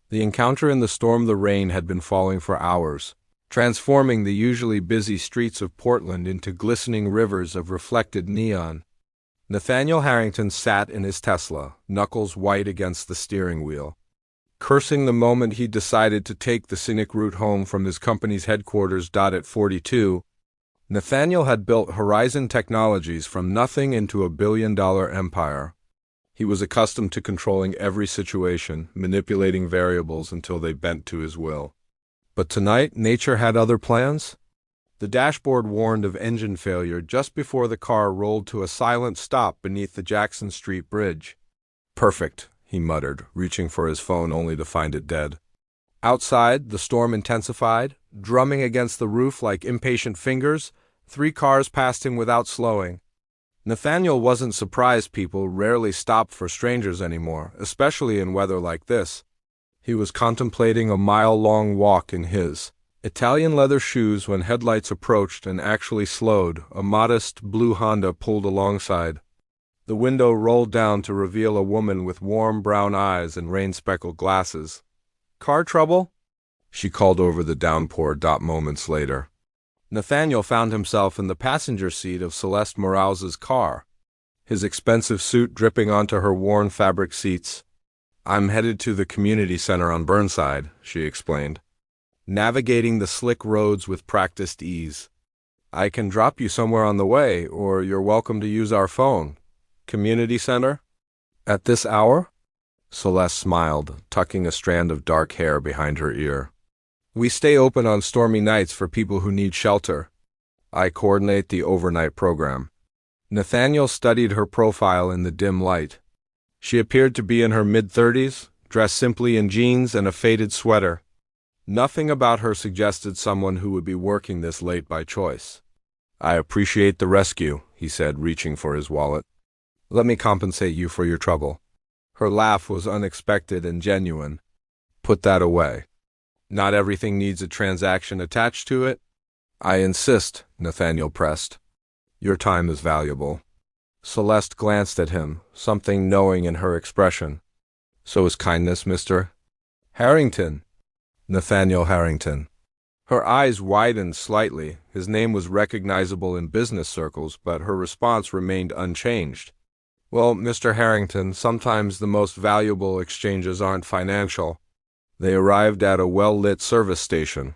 The encounter in the storm, the rain had been falling for hours, transforming the usually busy streets of Portland into glistening rivers of reflected neon. Nathaniel Harrington sat in his Tesla, knuckles white against the steering wheel, cursing the moment he decided to take the scenic route home from his company's headquarters. At 42, Nathaniel had built Horizon Technologies from nothing into a billion-dollar empire. He was accustomed to controlling every situation, manipulating variables until they bent to his will. But tonight, nature had other plans. The dashboard warned of engine failure just before the car rolled to a silent stop beneath the Jackson Street Bridge. "Perfect," he muttered, reaching for his phone only to find it dead. Outside, the storm intensified, drumming against the roof like impatient fingers. 3 cars passed him without slowing. Nathaniel wasn't surprised people rarely stopped for strangers anymore, especially in weather like this. He was contemplating a mile-long walk in his Italian leather shoes when headlights approached and actually slowed. A modest blue Honda pulled alongside. The window rolled down to reveal a woman with warm brown eyes and rain-speckled glasses. "Car trouble?" she called over the downpour. Moments later, Nathaniel found himself in the passenger seat of Celeste Morales's car, his expensive suit dripping onto her worn fabric seats. "I'm headed to the community center on Burnside," she explained, navigating the slick roads with practiced ease. "I can drop you somewhere on the way, or you're welcome to use our phone." "Community center? At this hour?" Celeste smiled, tucking a strand of dark hair behind her ear. "We stay open on stormy nights for people who need shelter. I coordinate the overnight program." Nathaniel studied her profile in the dim light. She appeared to be in her mid-30s, dressed simply in jeans and a faded sweater. Nothing about her suggested someone who would be working this late by choice. "I appreciate the rescue," he said, reaching for his wallet. "Let me compensate you for your trouble." Her laugh was unexpected and genuine. "Put that away. Not everything needs a transaction attached to it." "I insist," Nathaniel pressed. "Your time is valuable." Celeste glanced at him, something knowing in her expression. "So is kindness, Mr. Harrington." "Nathaniel Harrington." Her eyes widened slightly. His name was recognizable in business circles, but her response remained unchanged. "Well, Mr. Harrington, sometimes the most valuable exchanges aren't financial." They arrived at a well-lit service station.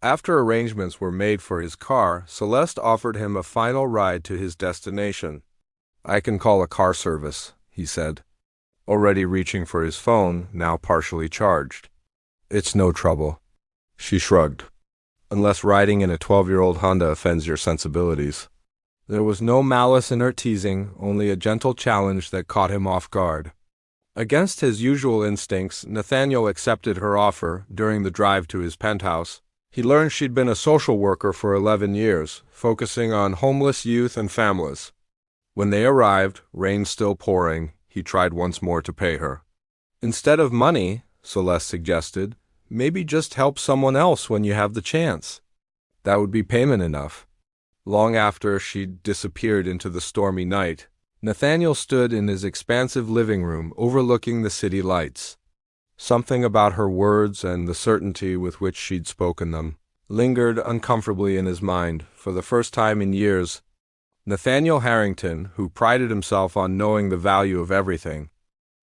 After arrangements were made for his car, Celeste offered him a final ride to his destination. "I can call a car service," he said, already reaching for his phone, now partially charged. "It's no trouble." She shrugged. "Unless riding in a 12-year-old Honda offends your sensibilities." There was no malice in her teasing, only a gentle challenge that caught him off guard. Against his usual instincts, Nathaniel accepted her offer. During the drive to his penthouse, he learned she'd been a social worker for 11 years, focusing on homeless youth and families. When they arrived, rain still pouring, he tried once more to pay her. "Instead of money," Celeste suggested, "maybe just help someone else when you have the chance." That would be payment enough. Long after she'd disappeared into the stormy night, Nathaniel stood in his expansive living room overlooking the city lights. Something about her words and the certainty with which she'd spoken them lingered uncomfortably in his mind. For the first time in years, Nathaniel Harrington, who prided himself on knowing the value of everything,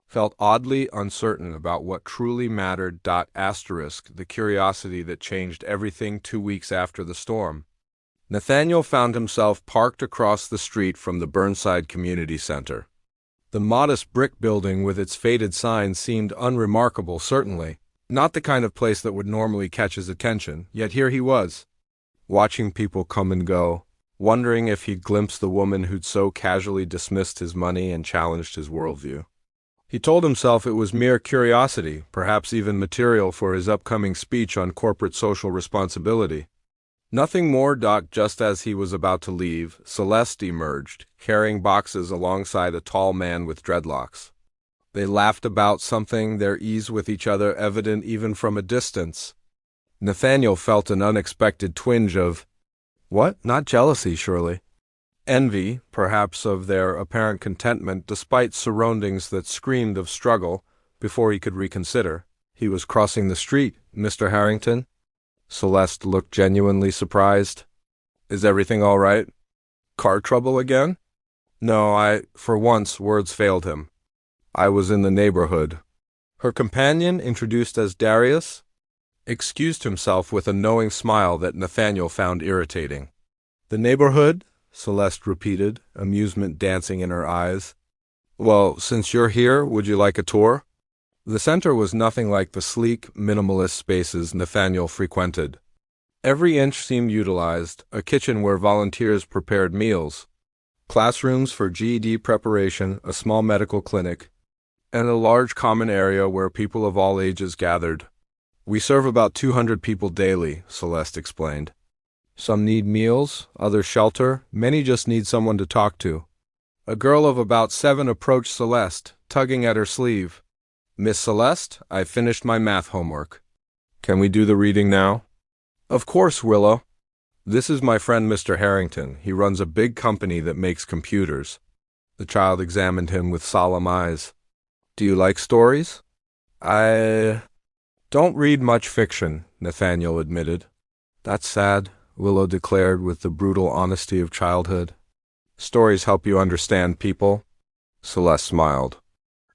felt oddly uncertain about what truly mattered. The curiosity that changed everything 2 weeks after the storm. Nathaniel found himself parked across the street from the Burnside Community Center. The modest brick building with its faded sign seemed unremarkable, certainly not the kind of place that would normally catch his attention, yet here he was, watching people come and go, wondering if he'd glimpsed the woman who'd so casually dismissed his money and challenged his worldview. He told himself it was mere curiosity, perhaps even material for his upcoming speech on corporate social responsibility. Nothing more. Just as he was about to leave, Celeste emerged, carrying boxes alongside a tall man with dreadlocks. They laughed about something, their ease with each other evident even from a distance. Nathaniel felt an unexpected twinge of, what? Not jealousy, surely. Envy, perhaps, of their apparent contentment despite surroundings that screamed of struggle. Before he could reconsider, He was crossing the street, Mr. Harrington. Celeste looked genuinely surprised. Is everything all right? Car trouble again? No, for once, words failed him. I was in the neighborhood. Her companion, introduced as Darius, excused himself with a knowing smile that Nathaniel found irritating. The neighborhood? Celeste repeated, amusement dancing in her eyes. Well, since you're here, would you like a tour? The center was nothing like the sleek, minimalist spaces Nathaniel frequented. Every inch seemed utilized, a kitchen where volunteers prepared meals, classrooms for GED preparation, a small medical clinic, and a large common area where people of all ages gathered. We serve about 200 people daily, Celeste explained. Some need meals, others shelter, many just need someone to talk to. A girl of about 7 approached Celeste, tugging at her sleeve. Miss Celeste, I've finished my math homework. Can we do the reading now? Of course, Willow. This is my friend Mr. Harrington. He runs a big company that makes computers. The child examined him with solemn eyes. Do you like stories? I don't read much fiction, Nathaniel admitted. That's sad, Willow declared with the brutal honesty of childhood. Stories help you understand people. Celeste smiled.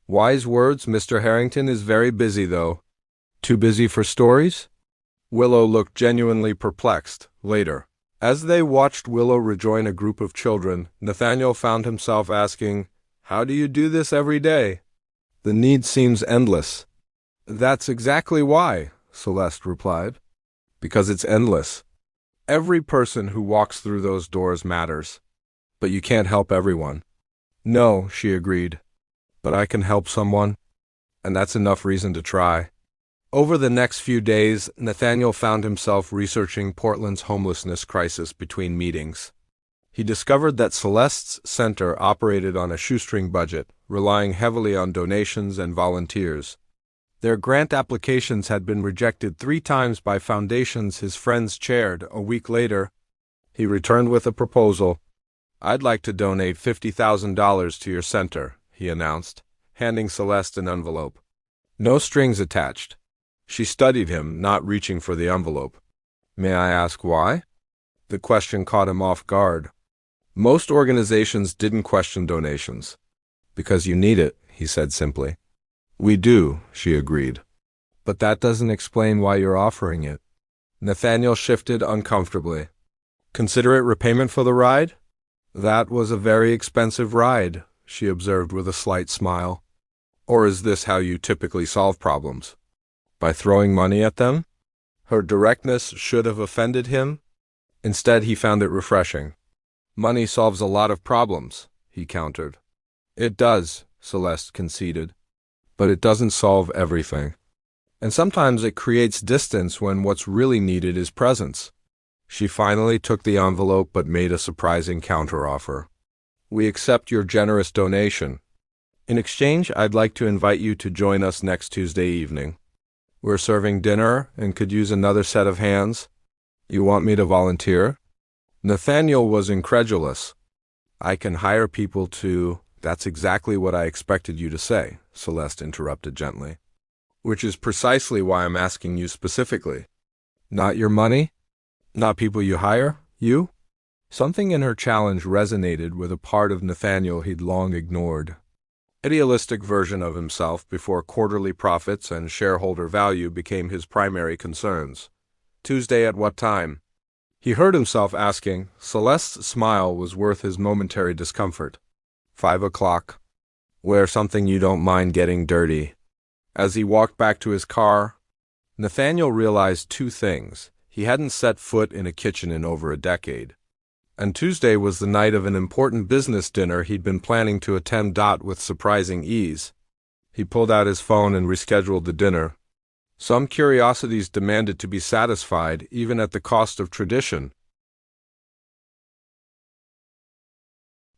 Wise words, Mr. Harrington is very busy, though. Too busy for stories? Willow looked genuinely perplexed, later. As they watched Willow rejoin a group of children, Nathaniel found himself asking, How do you do this every day? The need seems endless. That's exactly why, Celeste replied. Because it's endless. Every person who walks through those doors matters. But you can't help everyone. No, she agreed. But I can help someone, and that's enough reason to try. Over the next few days, Nathaniel found himself researching Portland's homelessness crisis between meetings. He discovered that Celeste's center operated on a shoestring budget, relying heavily on donations and volunteers. Their grant applications had been rejected 3 times by foundations his friends chaired. A week later, he returned with a proposal. I'd like to donate $50,000 to your center, he announced, handing Celeste an envelope. No strings attached. She studied him, not reaching for the envelope. May I ask why? The question caught him off guard. Most organizations didn't question donations. Because you need it, he said simply. We do, she agreed. But that doesn't explain why you're offering it. Nathaniel shifted uncomfortably. Considerate repayment for the ride? That was a very expensive ride, she observed with a slight smile. Or is this how you typically solve problems? By throwing money at them? Her directness should have offended him. Instead, he found it refreshing. Money solves a lot of problems, he countered. It does, Celeste conceded. But it doesn't solve everything. And sometimes it creates distance when what's really needed is presence. She finally took the envelope but made a surprising counteroffer. We accept your generous donation. In exchange, I'd like to invite you to join us next Tuesday evening. We're serving dinner and could use another set of hands. You want me to volunteer? Nathaniel was incredulous. I can hire people to... That's exactly what I expected you to say, Celeste interrupted gently. Which is precisely why I'm asking you specifically. Not your money? Not people you hire? You? Something in her challenge resonated with a part of Nathaniel he'd long ignored. Idealistic version of himself before quarterly profits and shareholder value became his primary concerns. Tuesday at what time? He heard himself asking. Celeste's smile was worth his momentary discomfort. 5 o'clock. Wear something you don't mind getting dirty. As he walked back to his car, Nathaniel realized 2 things. He hadn't set foot in a kitchen in over a decade. And Tuesday was the night of an important business dinner he'd been planning to attend. With surprising ease. He pulled out his phone and rescheduled the dinner. Some curiosities demanded to be satisfied, even at the cost of tradition.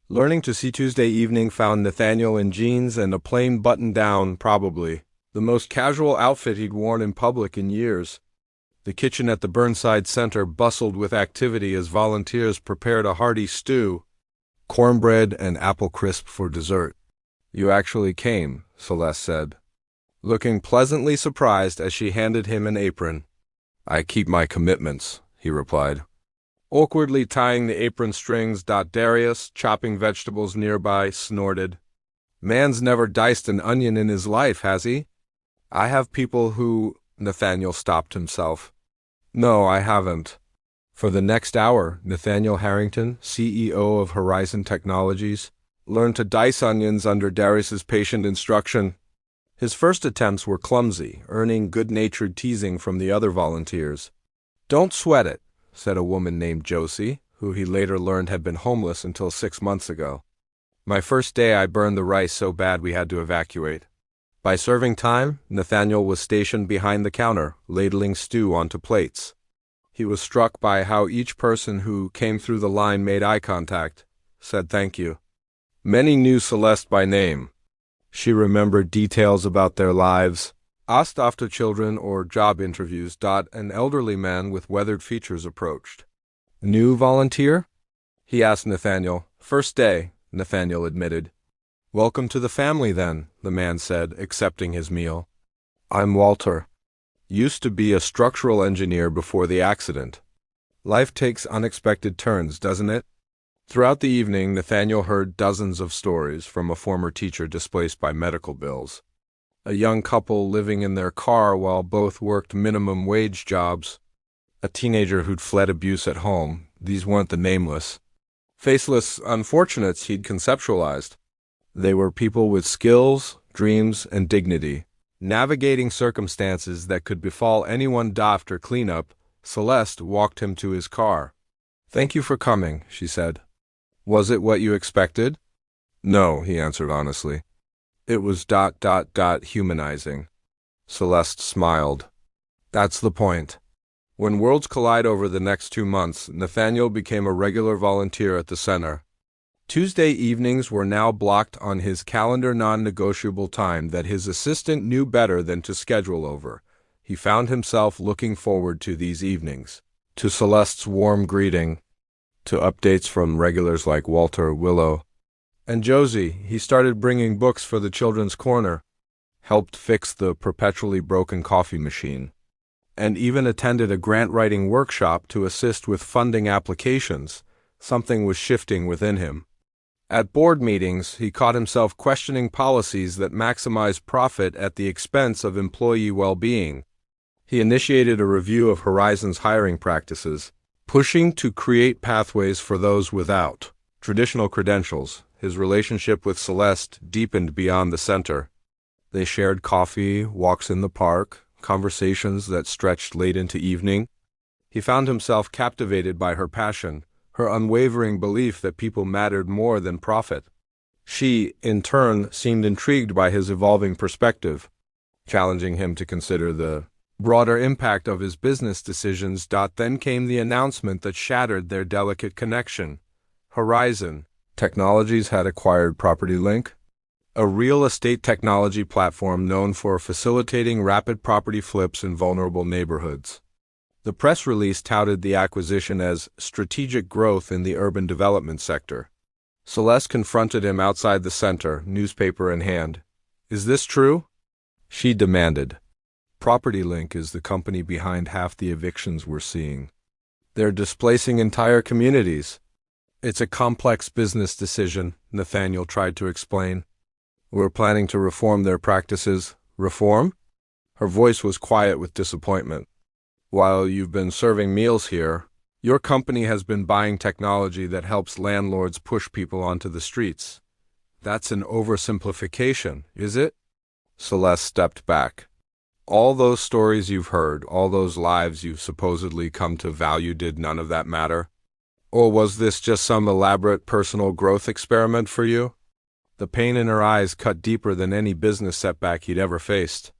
Learning to see Tuesday evening found Nathaniel in jeans and a plain button-down, probably the most casual outfit he'd worn in public in years. The kitchen at the Burnside Center bustled with activity as volunteers prepared a hearty stew, cornbread and apple crisp for dessert. You actually came, Celeste said. looking pleasantly surprised as she handed him an apron. "I keep my commitments," he replied, awkwardly tying the apron strings. Darius, chopping vegetables nearby, snorted. "Man's never diced an onion in his life, has he?" "I have people who—" Nathaniel stopped himself. "No, I haven't." For the next hour, Nathaniel Harrington, CEO of Horizon Technologies, learned to dice onions under Darius's patient instruction. His first attempts were clumsy, earning good-natured teasing from the other volunteers. "Don't sweat it," said a woman named Josie, who he later learned had been homeless until 6 months ago. "My first day I burned the rice so bad we had to evacuate." By serving time, Nathaniel was stationed behind the counter, ladling stew onto plates. He was struck by how each person who came through the line made eye contact, said thank you. Many knew Celeste by name. She remembered details about their lives, asked after children or job interviews. An elderly man with weathered features approached. "New volunteer?" he asked Nathaniel. "First day," Nathaniel admitted. "Welcome to the family, then," the man said, accepting his meal. "I'm Walter. Used to be a structural engineer before the accident. Life takes unexpected turns, doesn't it?" Throughout the evening, Nathaniel heard dozens of stories from a former teacher displaced by medical bills, a young couple living in their car while both worked minimum wage jobs, a teenager who'd fled abuse at home. These weren't the nameless, faceless unfortunates he'd conceptualized. They were people with skills, dreams, and dignity, navigating circumstances that could befall anyone. After cleanup, Celeste walked him to his car. "Thank you for coming," she said. "Was it what you expected?" "No," he answered honestly. "It was humanizing." Celeste smiled. "That's the point." When worlds collide over the next 2 months, Nathaniel became a regular volunteer at the center. Tuesday evenings were now blocked on his calendar, non-negotiable time that his assistant knew better than to schedule over. He found himself looking forward to these evenings, to Celeste's warm greeting, to updates from regulars like Walter, Willow, and Josie. He started bringing books for the Children's Corner, helped fix the perpetually broken coffee machine, and even attended a grant-writing workshop to assist with funding applications. Something was shifting within him. At board meetings, he caught himself questioning policies that maximize profit at the expense of employee well-being. He initiated a review of Horizon's hiring practices, pushing to create pathways for those without traditional credentials. His relationship with Celeste deepened beyond the center. They shared coffee, walks in the park, conversations that stretched late into evening. He found himself captivated by her passion, her unwavering belief that people mattered more than profit. She, in turn, seemed intrigued by his evolving perspective, challenging him to consider the broader impact of his business decisions. Then came the announcement that shattered their delicate connection. Horizon Technologies had acquired PropertyLink, a real estate technology platform known for facilitating rapid property flips in vulnerable neighborhoods. The press release touted the acquisition as strategic growth in the urban development sector. Celeste confronted him outside the center, newspaper in hand. "Is this true?" She demanded. "PropertyLink is the company behind half the evictions we're seeing. They're displacing entire communities." "It's a complex business decision," Nathaniel tried to explain. "We're planning to reform their practices." "Reform?" Her voice was quiet with disappointment. "While you've been serving meals here, your company has been buying technology that helps landlords push people onto the streets. That's an oversimplification, is it?" Celeste stepped back. "All those stories you've heard, all those lives you've supposedly come to value, did none of that matter? Or was this just some elaborate personal growth experiment for you?" The pain in her eyes cut deeper than any business setback he'd ever faced.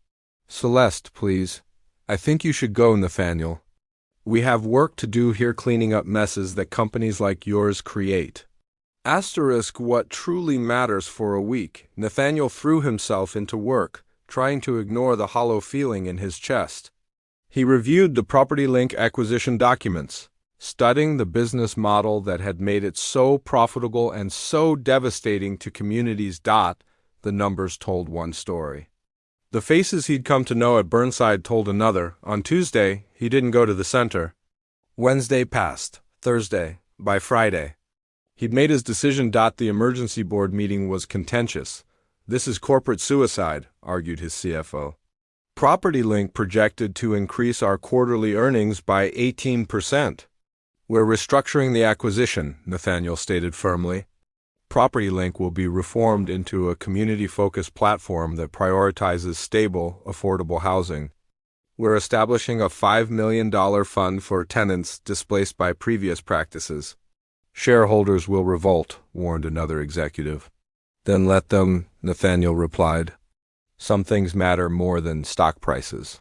"Celeste, please. I think you should go, Nathaniel. We have work to do here cleaning up messes that companies like yours create." What truly matters for a week, Nathaniel threw himself into work, trying to ignore the hollow feeling in his chest. He reviewed the PropertyLink acquisition documents, studying the business model that had made it so profitable and so devastating to communities. The numbers told one story. The faces he'd come to know at Burnside told another. On Tuesday, he didn't go to the center. Wednesday passed. Thursday. By Friday, he'd made his decision. The emergency board meeting was contentious. This is corporate suicide, argued his CFO. PropertyLink projected to increase our quarterly earnings by 18%. We're restructuring the acquisition, Nathaniel stated firmly. PropertyLink will be reformed into a community-focused platform that prioritizes stable, affordable housing. We're establishing a $5 million fund for tenants displaced by previous practices. Shareholders will revolt, warned another executive. Then let them, Nathaniel replied. Some things matter more than stock prices.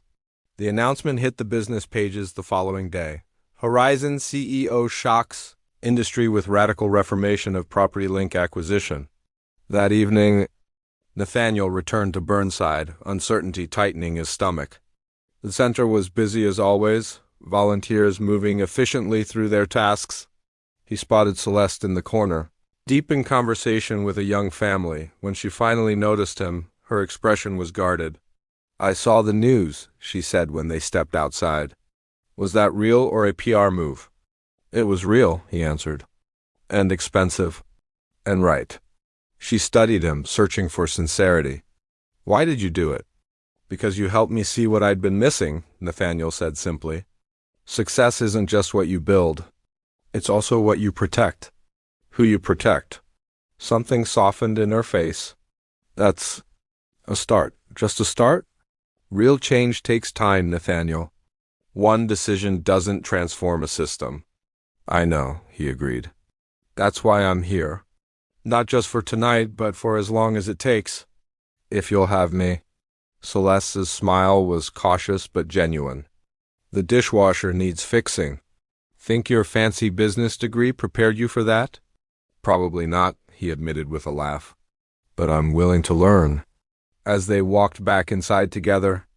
The announcement hit the business pages the following day. Horizon CEO shocks industry with radical reformation of PropertyLink acquisition. That evening, Nathaniel returned to Burnside, uncertainty tightening his stomach. The center was busy as always, volunteers moving efficiently through their tasks. He spotted Celeste in the corner, deep in conversation with a young family. When she finally noticed him, her expression was guarded. "I saw the news," she said when they stepped outside. "Was that real or a PR move?" "It was real," he answered. "And expensive." "And right." She studied him, searching for sincerity. "Why did you do it?" "Because you helped me see what I'd been missing," Nathaniel said simply. "Success isn't just what you build. It's also what you protect." "Who you protect?" Something softened in her face. "That's a start. Just a start?" "Real change takes time, Nathaniel. One decision doesn't transform a system." "I know," he agreed. "That's why I'm here. Not just for tonight, but for as long as it takes. If you'll have me." Celeste's smile was cautious but genuine. "The dishwasher needs fixing. Think your fancy business degree prepared you for that?" "Probably not," he admitted with a laugh. "But I'm willing to learn." As they walked back inside together,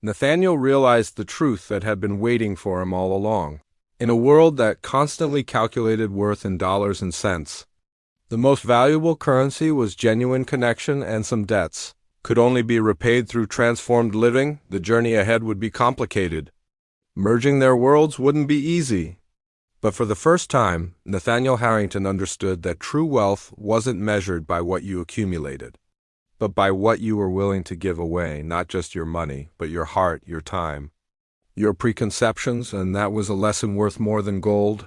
Nathaniel realized the truth that had been waiting for him all along. In a world that constantly calculated worth in dollars and cents, the most valuable currency was genuine connection, and some debts could only be repaid through transformed living. The journey ahead would be complicated. Merging their worlds wouldn't be easy. But for the first time, Nathaniel Harrington understood that true wealth wasn't measured by what you accumulated, but by what you were willing to give away, not just your money, but your heart, your time, your preconceptions, and that was a lesson worth more than gold.